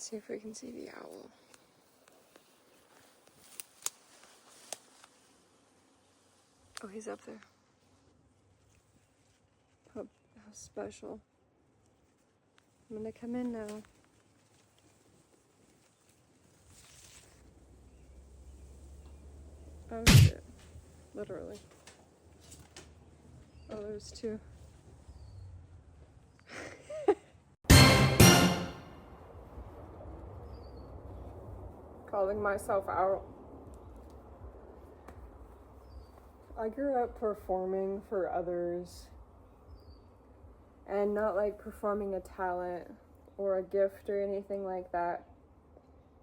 See if we can see the owl. Oh, he's up there. How special. I'm gonna come in now. Oh shit. Literally. Oh, there's two. Calling myself out. I grew up performing for others, and not like performing a talent or a gift or anything like that,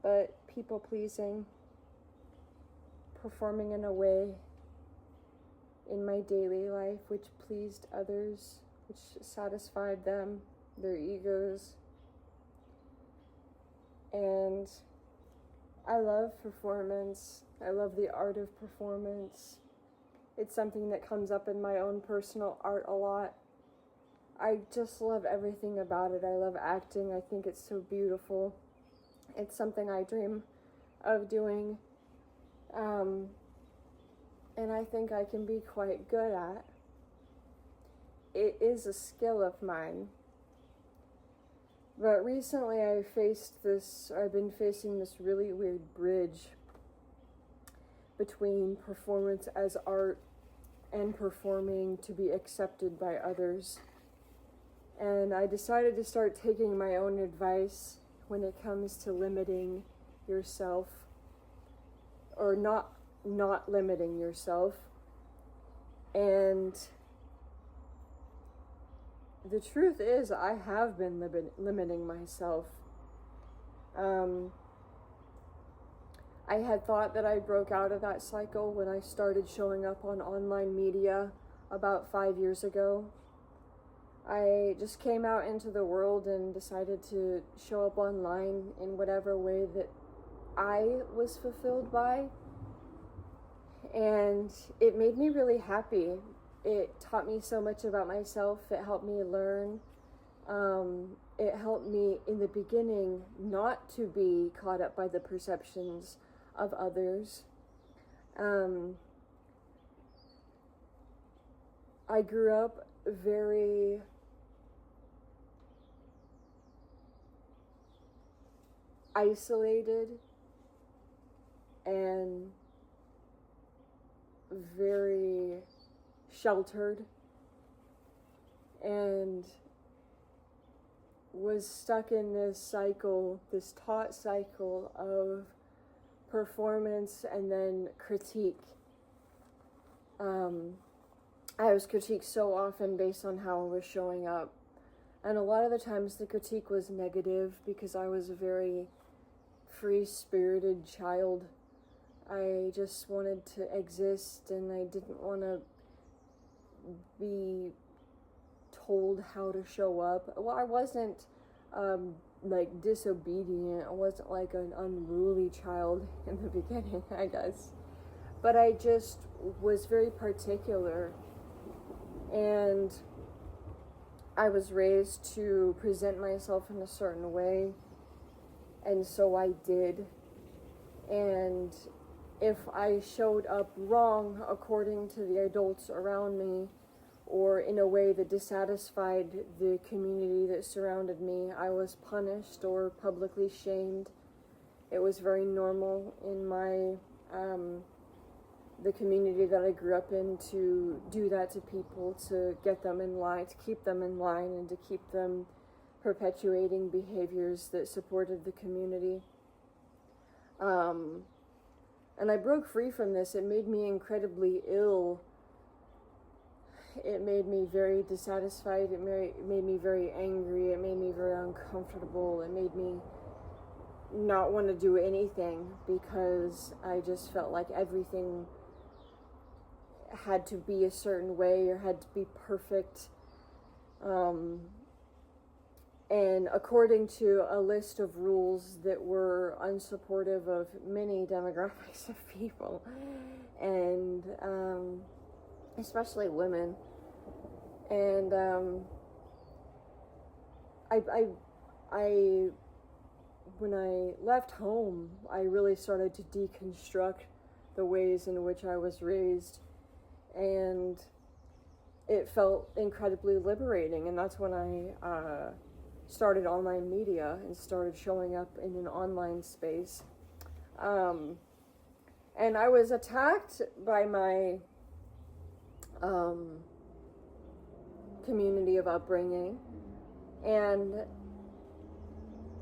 but people pleasing, performing in a way in my daily life which pleased others, which satisfied them, their egos. And I love performance. I love the art of performance. It's something that comes up in my own personal art a lot. I just love everything about it. I love acting. I think it's so beautiful. It's something I dream of doing. And I think I can be quite good at. It is a skill of mine. But recently I've been facing this really weird bridge between performance as art and performing to be accepted by others. And I decided to start taking my own advice when it comes to limiting yourself, or not limiting yourself. And the truth is, I have been limiting myself. I had thought that I broke out of that cycle when I started showing up on online media about 5 years ago. I just came out into the world and decided to show up online in whatever way that I was fulfilled by. And it made me really happy. It taught me so much about myself. It helped me learn. It helped me in the beginning not to be caught up by the perceptions of others. I grew up very isolated and very sheltered, and was stuck in this cycle, this taught cycle of performance and then critique. I was critiqued so often based on how I was showing up. And a lot of the times the critique was negative because I was a very free-spirited child. I just wanted to exist, and I didn't want to be told how to show up. Well, I wasn't like disobedient. I wasn't like an unruly child in the beginning, I guess. But I just was very particular, and I was raised to present myself in a certain way, and so I did. And if I showed up wrong according to the adults around me, or in a way that dissatisfied the community that surrounded me, I was punished or publicly shamed. It was very normal in my the community that I grew up in to do that to people, to get them in line, to keep them in line, and to keep them perpetuating behaviors that supported the community. And I broke free from this. It made me incredibly ill. It made me very dissatisfied. It made me very angry. It made me very uncomfortable. It made me not want to do anything because I just felt like everything had to be a certain way or had to be perfect. And according to a list of rules that were unsupportive of many demographics of people, and especially women. And I when I left home, I really started to deconstruct the ways in which I was raised, and it felt incredibly liberating. And that's when I started online media and started showing up in an online space. And I was attacked by my community of upbringing, and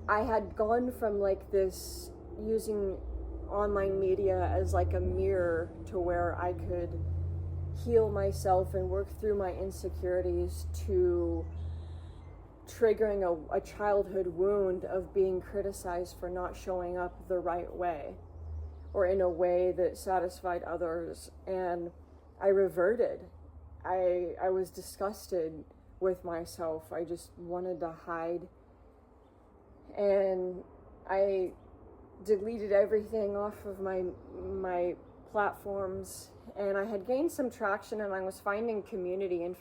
I had gone from like this using online media as like a mirror to where I could heal myself and work through my insecurities, to triggering a childhood wound of being criticized for not showing up the right way or in a way that satisfied others. And I reverted. I was disgusted with myself. I just wanted to hide. And I deleted everything off of my platforms, and I had gained some traction, and I was finding community and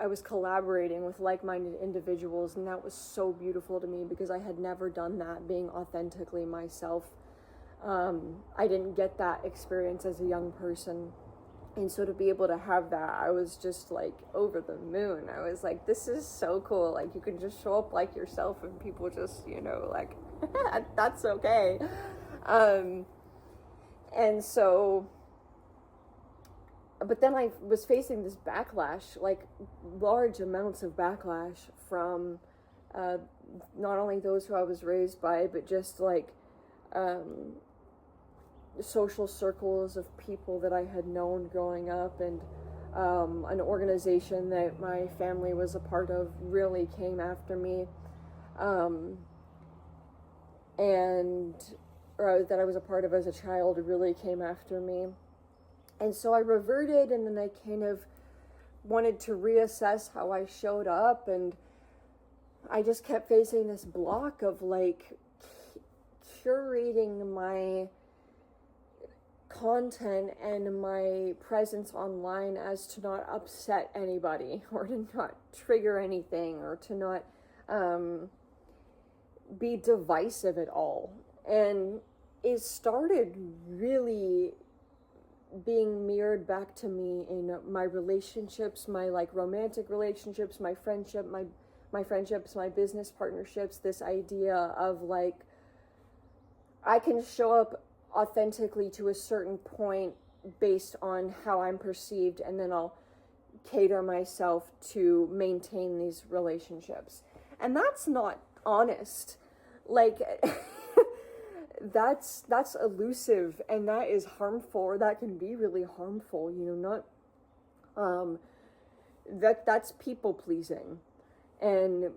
I was collaborating with like-minded individuals, and that was so beautiful to me because I had never done that, being authentically myself. I didn't get that experience as a young person. And so to be able to have that, I was just like over the moon. I was like, this is so cool. Like, you can just show up like yourself and people just, like, that's okay. And so, but then I was facing this backlash, like large amounts of backlash from not only those who I was raised by, but just like social circles of people that I had known growing up, and an organization that my family was a part of really came after me, or that I was a part of as a child really came after me. And so I reverted, and then I kind of wanted to reassess how I showed up, and I just kept facing this block of like curating my content and my presence online as to not upset anybody or to not trigger anything or to not be divisive at all. And it started really being mirrored back to me in my relationships, my like romantic relationships, my friendships, my business partnerships, this idea of like I can show up authentically to a certain point based on how I'm perceived, and then I'll cater myself to maintain these relationships. And that's not honest. Like that's elusive, and that is harmful, or that can be really harmful, not that's people pleasing, and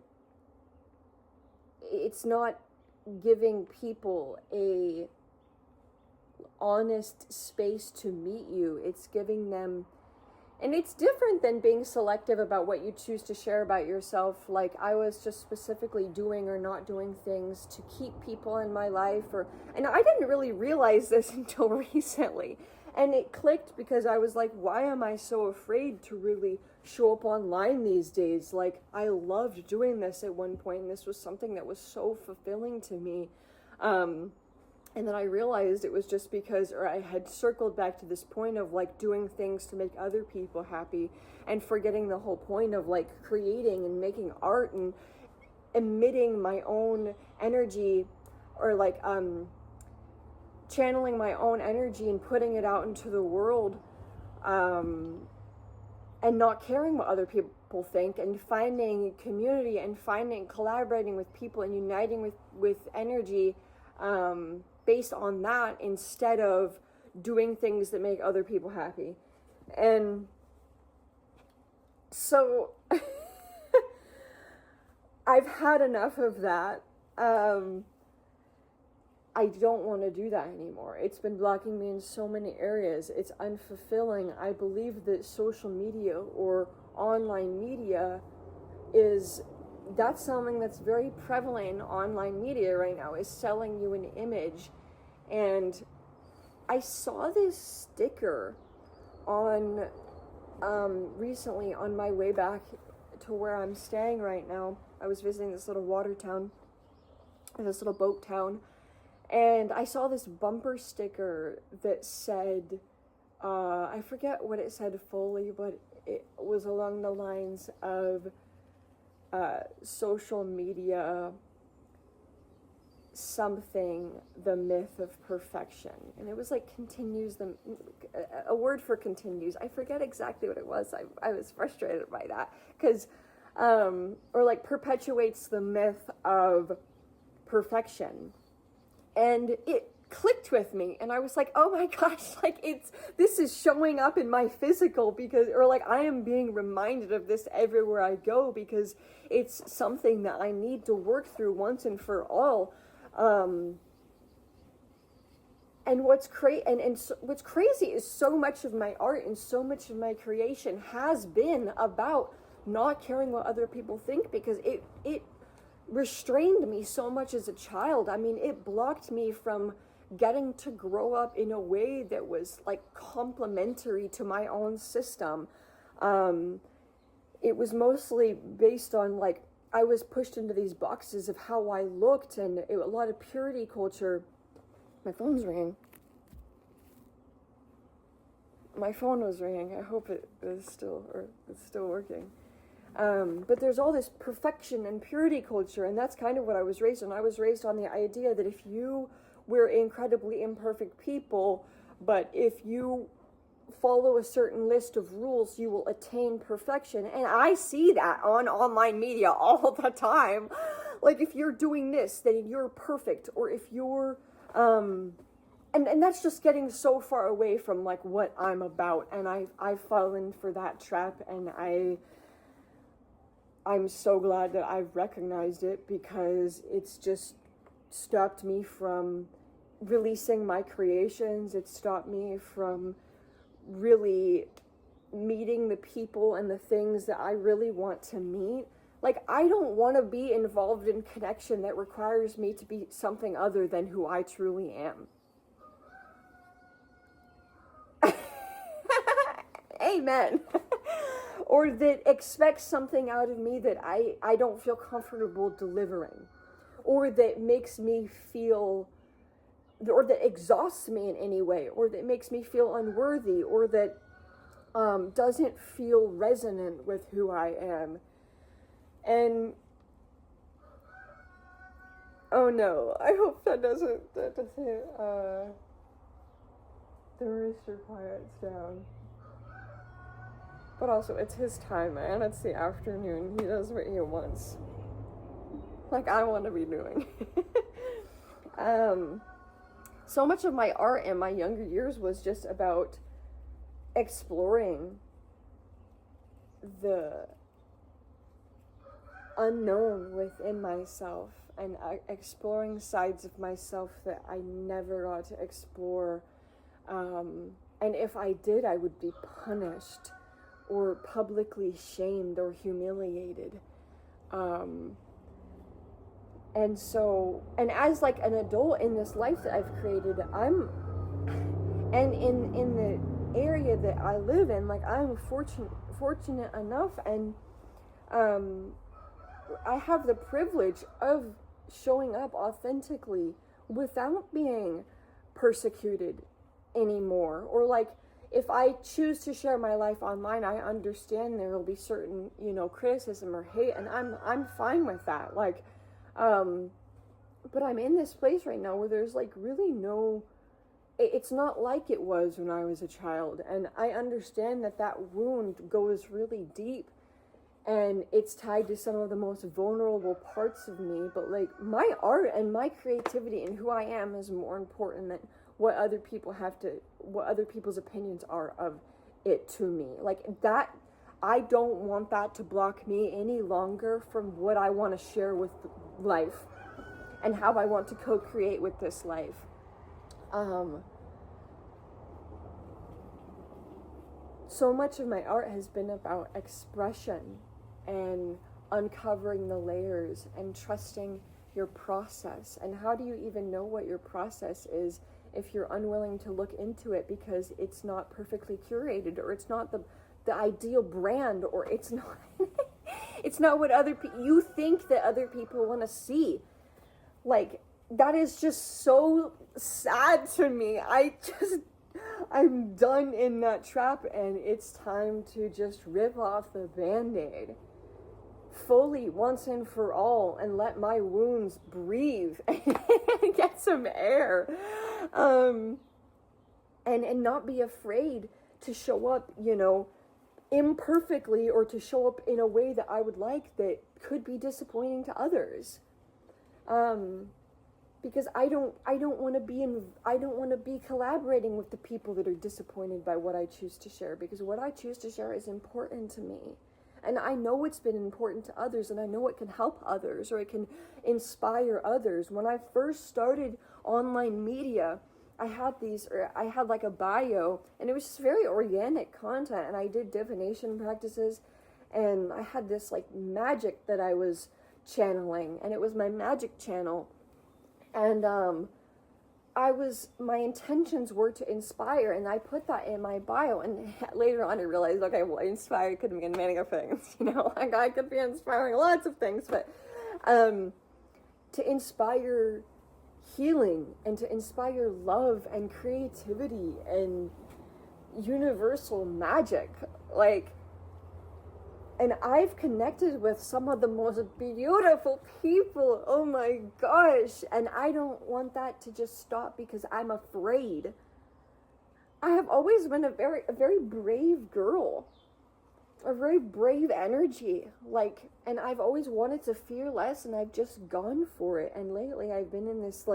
it's not giving people a honest space to meet you. It's giving them, and it's different than being selective about what you choose to share about yourself. Like I was just specifically doing or not doing things to keep people in my life, and I didn't really realize this until recently, and it clicked because I was like, why am I so afraid to really show up online these days? Like I loved doing this at one point, and this was something that was so fulfilling to me. And then I realized it was just because, or I had circled back to this point of like doing things to make other people happy, and forgetting the whole point of like creating and making art and emitting my own energy, or like channeling my own energy and putting it out into the world, and not caring what other people think, and finding community and collaborating with people and uniting with energy based on that, instead of doing things that make other people happy. And so I've had enough of that. I don't want to do that anymore. It's been blocking me in so many areas. It's unfulfilling. I believe that social media or online media that's something that's very prevalent in online media right now, is selling you an image. And I saw this sticker on recently on my way back to where I'm staying right now. I was visiting this little water town, in this little boat town, and I saw this bumper sticker that said, I forget what it said fully, but it was along the lines of social media something, the myth of perfection. And it was like continues the, a word for continues. I forget exactly what it was. I was frustrated by that because, or like perpetuates the myth of perfection. And it clicked with me, and I was like, oh my gosh, like this is showing up in my physical, because, or like I am being reminded of this everywhere I go, because it's something that I need to work through once and for all. And what's what's crazy is so much of my art and so much of my creation has been about not caring what other people think, because it restrained me so much as a child. I mean, it blocked me from getting to grow up in a way that was like complementary to my own system. It was mostly based on like, I was pushed into these boxes of how I looked, and a lot of purity culture. My phone's ringing. My phone was ringing. I hope it's still working. But there's all this perfection and purity culture, and that's kind of what I was raised on. I was raised on the idea that if you were incredibly imperfect people, but if you follow a certain list of rules, you will attain perfection. And I see that on online media all the time. Like, if you're doing this, then you're perfect. Or if you're, and that's just getting so far away from like what I'm about. And I've fallen for that trap, and I'm so glad that I've recognized it, because it's just stopped me from releasing my creations. It stopped me from really meeting the people and the things that I really want to meet. Like, I don't want to be involved in connection that requires me to be something other than who I truly am. Amen. Or that expects something out of me that I don't feel comfortable delivering, or that makes me feel, or that exhausts me in any way, or that makes me feel unworthy, or that doesn't feel resonant with who I am. And oh no, I hope that doesn't the rooster quiets down. But also, it's his time, man. It's the afternoon. He does what he wants. Like I want to be doing. So much of my art in my younger years was just about exploring the unknown within myself, and exploring sides of myself that I never got to explore. And if I did, I would be punished or publicly shamed or humiliated. And so, and as like an adult in this life that I've created, and in the area that I live in, like I'm fortunate enough, and I have the privilege of showing up authentically without being persecuted anymore. Or like, if I choose to share my life online, I understand there will be certain, criticism or hate, and I'm fine with that. Like, but I'm in this place right now where there's like really it's not like it was when I was a child, and I understand that wound goes really deep, and it's tied to some of the most vulnerable parts of me. But like, my art and my creativity and who I am is more important than what other people's opinions are of it to me. Like that, I don't want that to block me any longer from what I want to share with life and how I want to co-create with this life. So much of my art has been about expression and uncovering the layers and trusting your process. And how do you even know what your process is if you're unwilling to look into it, because it's not perfectly curated, or it's not the ideal brand, or it's not it's not what you think that other people want to see. Like, that is just so sad to me. I'm done in that trap, and it's time to just rip off the Band-Aid fully once and for all and let my wounds breathe and get some air. And not be afraid to show up, imperfectly, or to show up in a way that I would like that could be disappointing to others. Because I don't want to be collaborating with the people that are disappointed by what I choose to share, because what I choose to share is important to me. And I know it's been important to others, and I know it can help others, or it can inspire others. When I first started online media, I had like a bio, and it was just very organic content, and I did divination practices, and I had this like magic that I was channeling, and it was my magic channel. And my intentions were to inspire, and I put that in my bio, and later on I realized, okay, well, inspire could mean many things, like I could be inspiring lots of things, but to inspire healing, and to inspire love and creativity and universal magic, and I've connected with some of the most beautiful people. Oh my gosh. And I don't want that to just stop because I'm afraid. I have always been a very brave girl. A very brave energy. And I've always wanted to fear less, and I've just gone for it. And lately I've been in this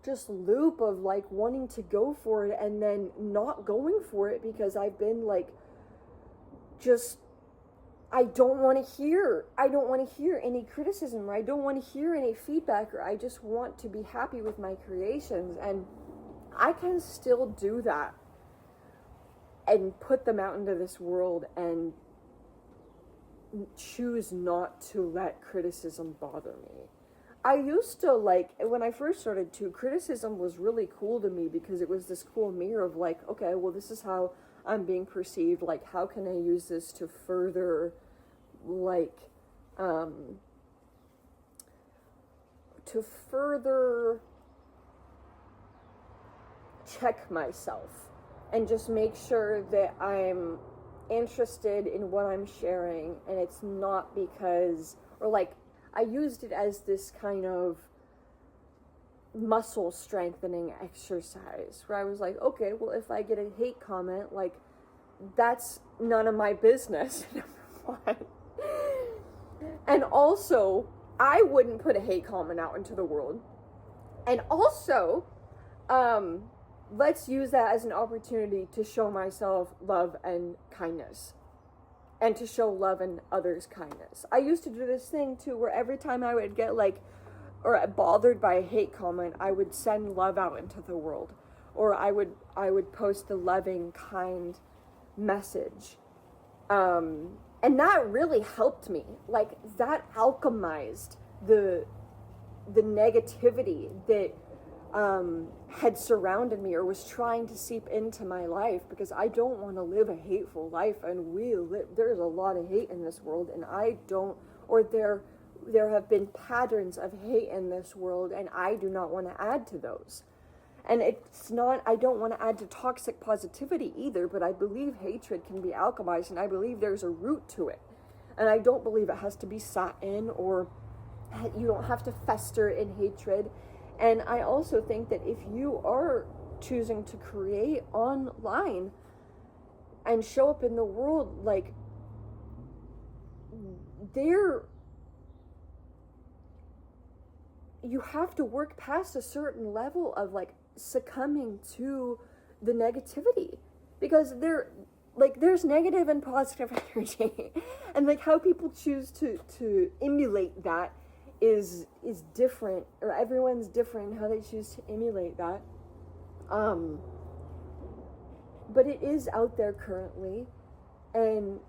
just loop of wanting to go for it and then not going for it because I've been I don't want to hear any criticism, or I don't want to hear any feedback, or I just want to be happy with my creations. And I can still do that and put them out into this world and choose not to let criticism bother me. I used to when I first started too, criticism was really cool to me because it was this cool mirror of okay, well, this is how I'm being perceived, how can I use this to further check myself and just make sure that I'm interested in what I'm sharing, and it's not because, or I used it as this kind of muscle strengthening exercise where I was okay, well, if I get a hate comment, that's none of my business. Number one. And also, I wouldn't put a hate comment out into the world. And also, let's use that as an opportunity to show myself love and kindness, and to show love and others kindness. I used to do this thing too, where every time I would get or bothered by a hate comment, I would send love out into the world, or I would post a loving, kind message, and that really helped me. That alchemized the negativity that had surrounded me or was trying to seep into my life, because I don't want to live a hateful life, and there's a lot of hate in this world, and there have been patterns of hate in this world, and I do not want to add to those. And I don't want to add to toxic positivity either, but I believe hatred can be alchemized, and I believe there's a root to it. And I don't believe it has to be sat in, or you don't have to fester in hatred. And I also think that if you are choosing to create online and show up in the world, you have to work past a certain level of succumbing to the negativity, because there's negative and positive energy, and how people choose to emulate that is different, or everyone's different how they choose to emulate that. But it is out there currently, and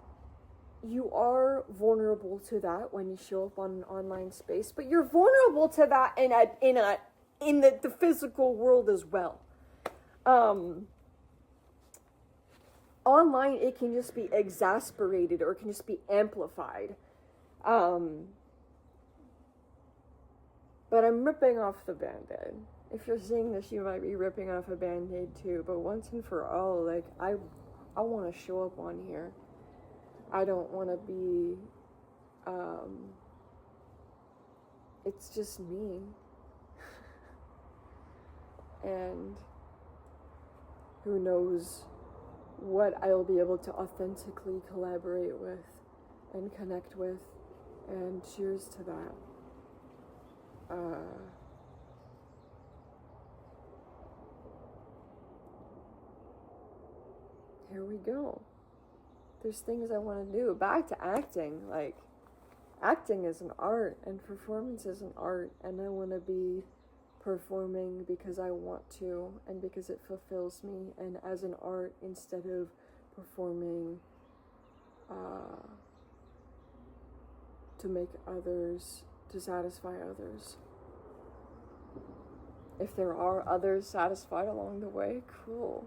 you are vulnerable to that when you show up on an online space, but you're vulnerable to that in the physical world as well. Online, it can just be exasperated, or it can just be amplified. But I'm ripping off the Band-Aid. If you're seeing this, you might be ripping off a Band-Aid too, but once and for all, like, I want to show up on here. I don't want to be, it's just me. And who knows what I'll be able to authentically collaborate with and connect with, and cheers to that. Here we go. There's things I want to do. Back to acting. Like, acting is an art, and performance is an art, and I want to be performing because I want to, and because it fulfills me, and as an art instead of performing to make others, to satisfy others. If there are others satisfied along the way, cool.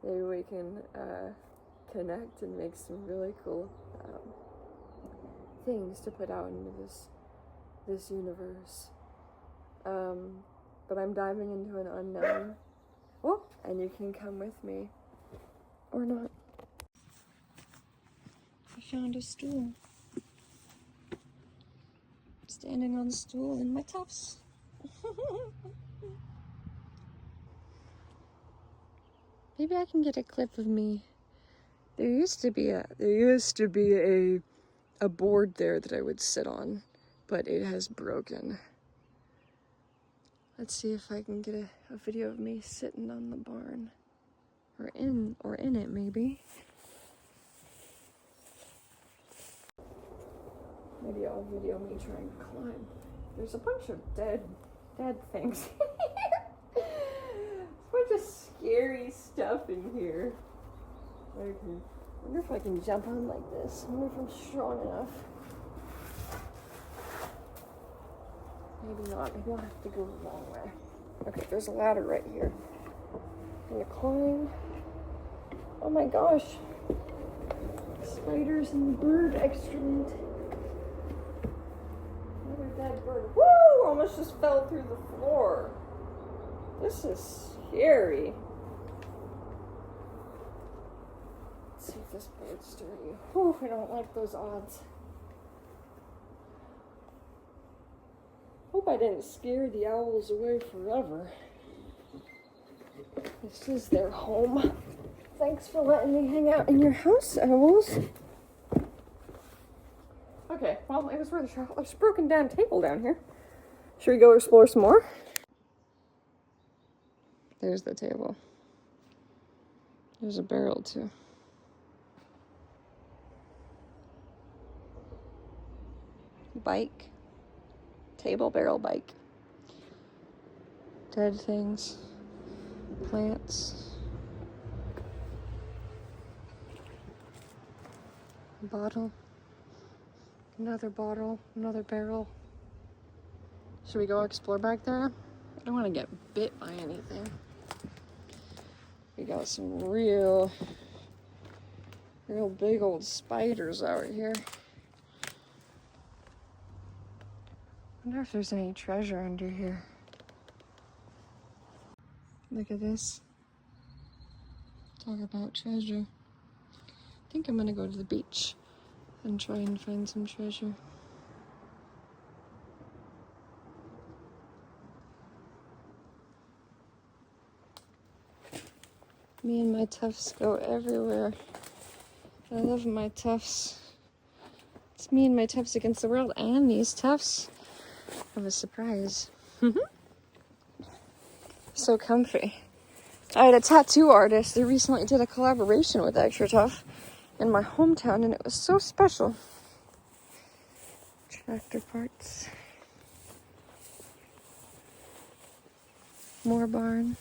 Maybe we can connect and make some really cool things to put out into this universe. But I'm diving into an unknown. Oh, and you can come with me. Or not. I found a stool. Standing on the stool in my tufts. Maybe I can get a clip of me. There used to be a board there that I would sit on, but it has broken. Let's see if I can get a video of me sitting on the barn. Or in it, maybe. Maybe I'll video me trying to climb. There's a bunch of dead things. There's a bunch of scary stuff in here. Okay. I wonder if I can jump on like this. I wonder if I'm strong enough. Maybe not. Maybe I'll have to go the long way. Okay, there's a ladder right here. I'm gonna climb. Oh my gosh. Spiders and bird excrement. Another dead bird. Woo! Almost just fell through the floor. This is scary. Let's see if this bird's sturdy. Whew, I don't like those odds. Hope I didn't scare the owls away forever. This is their home. Thanks for letting me hang out in your house, owls. Okay, well, it was worth a shot. There's a broken down table down here. Should we go explore some more? There's the table. There's a barrel, too. Bike. Table, barrel, bike. Dead things. Plants. Bottle. Another bottle. Another barrel. Should we go explore back there? I don't want to get bit by anything. We got some real big old spiders out here. I wonder if there's any treasure under here. Look at this. Talk about treasure. I think I'm gonna go to the beach and try and find some treasure. Me and my tufts go everywhere. I love my tufts. It's me and my tufts against the world, and these tufts have a surprise. So comfy. I had a tattoo artist that recently did a collaboration with Extra Tough in my hometown, and it was so special. Tractor parts. More barn.